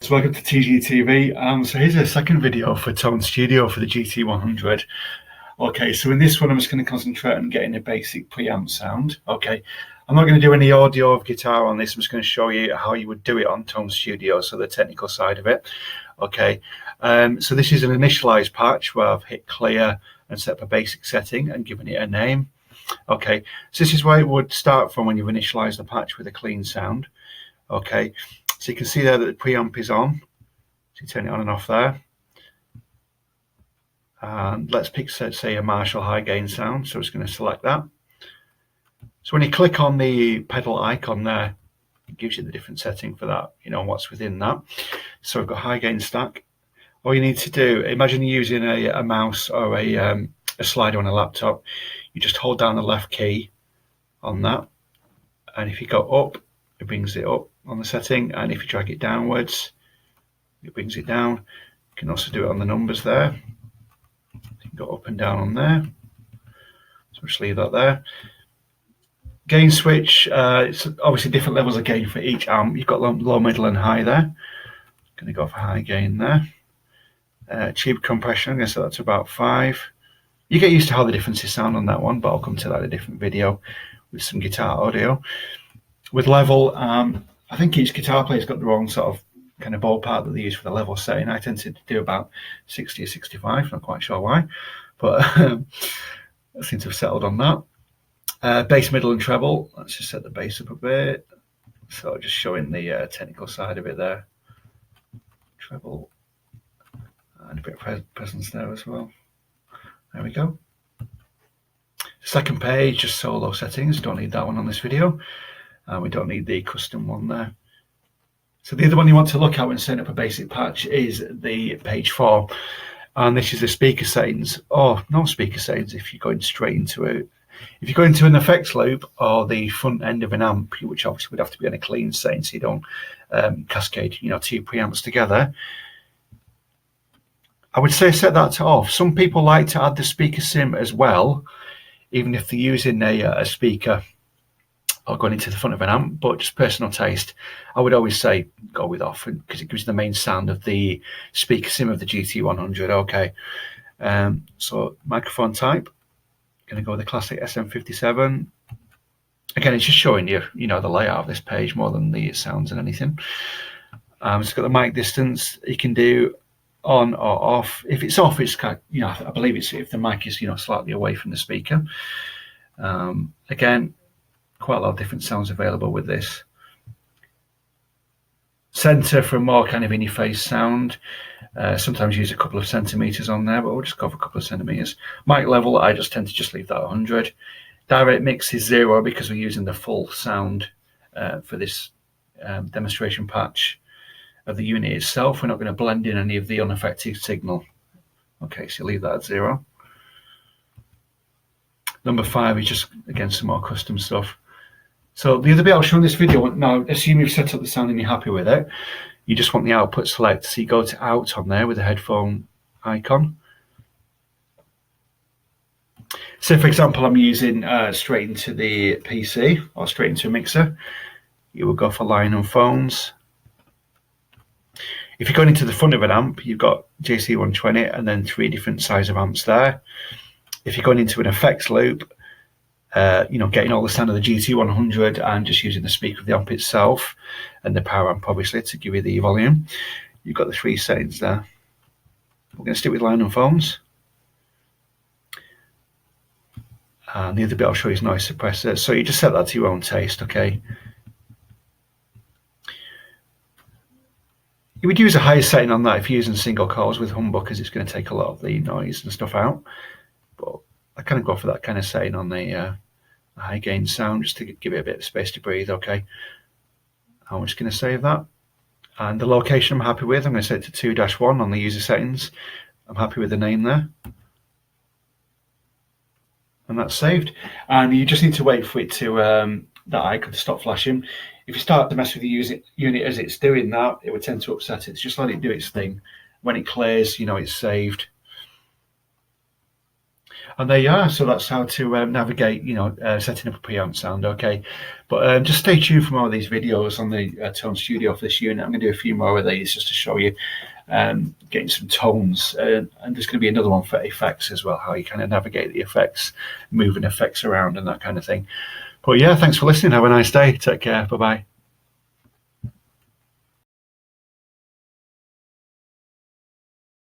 So welcome to TGTV. So here's a second video for Tone Studio for the GT100. Okay, so in this one I'm just going to concentrate on getting a basic preamp sound. Okay, I'm not going to do any audio of guitar on this. I'm just going to show you how you would do it on Tone Studio, so the technical side of it. Okay, so this is an initialized patch where I've hit clear and set up a basic setting and given it a name. Okay, so this is where it would start from when you've initialized the patch with a clean sound. Okay, so you can see there that the preamp is on. So you turn it on and off there. And let's pick, say, a Marshall high gain sound. So it's going to select that. So when you click on the pedal icon there, it gives you the different setting for that, you know, what's within that. So we've got high gain stack. All you need to do, imagine you're using a mouse or a slider on a laptop. You just hold down the left key on that. And if you go up, it brings it up on the setting, and if you drag it downwards, it brings it down. You can also do it on the numbers there. You can go up and down on there. So just leave that there. Gain switch, it's obviously different levels of gain for each amp. You've got low, middle, and high there. Going to go for high gain there. Tube compression, I'm going to set that to about 5. You get used to how the differences sound on that one, but I'll come to that in a different video with some guitar audio. With level, I think each guitar player's got their own sort of kind of ballpark that they use for the level setting. I tend to do about 60 or 65, not quite sure why, but I seem to have settled on that. Bass, middle, and treble. Let's just set the bass up a bit. So just showing the technical side of it there. Treble, and a bit of presence there as well. There we go. Second page, just solo settings. Don't need that one on this video. We don't need the custom one there. So the other one you want to look at when setting up a basic patch is the page 4. And this is the speaker settings, or no speaker settings if you're going straight into it. If you go into an effects loop or the front end of an amp, which obviously would have to be on a clean setting so you don't cascade, you know, 2 preamps together, I would say set that to off. Some people like to add the speaker sim as well, even if they're using a speaker or going into the front of an amp, but just personal taste, I would always say go with off because it gives you the main sound of the speaker sim of the GT100. Okay, so microphone type, going to go with the classic SM57. Again, it's just showing you, you know, the layout of this page more than the sounds and anything. It's got the mic distance. You can do on or off. If it's off, it's kind of, you know, I believe it's if the mic is, you know, slightly away from the speaker. Again, quite a lot of different sounds available with this. Center for a more kind of in your face sound. Sometimes use a couple of centimeters on there, but we'll just go for a couple of centimeters. Mic level, I just tend to just leave that 100. Direct mix is 0 because we're using the full sound for this demonstration patch of the unit itself. We're not going to blend in any of the unaffected signal. Okay, so leave that at 0. Number 5 is just, again, some more custom stuff. So the other bit I'll show in this video, now assume you've set up the sound and you're happy with it. You just want the output select. So you go to out on there with the headphone icon. So for example, I'm using straight into the PC or straight into a mixer. You will go for line and phones. If you're going into the front of an amp, you've got JC120 and then 3 different size of amps there. If you're going into an effects loop, you know, getting all the sound of the GT100 and just using the speaker of the amp itself and the power amp obviously to give you the volume, you've got the 3 settings there. We're going to stick with line and phones. And the other bit I'll show you is noise suppressor. So you just set that to your own taste, okay? You would use a higher setting on that if you're using single coils with humbuckers. It's going to take a lot of the noise and stuff out. But I kind of go for that kind of setting on the high gain sound just to give it a bit of space to breathe. Okay, I'm just going to save that. And the location I'm happy with, I'm going to set it to 2-1 on the user settings. I'm happy with the name there. And that's saved. And you just need to wait for it to, that icon to stop flashing. If you start to mess with the unit as it's doing that, it would tend to upset it. So just let it do its thing. When it clears, you know it's saved. And there you are. So that's how to navigate, setting up a preamp sound. Okay, but just stay tuned for more of these videos on the Tone Studio for this unit. I'm going to do a few more of these just to show you getting some tones, and there's going to be another one for effects as well, how you kind of navigate the effects, moving effects around and that kind of thing. But yeah, thanks for listening. Have a nice day. Take care. Bye bye.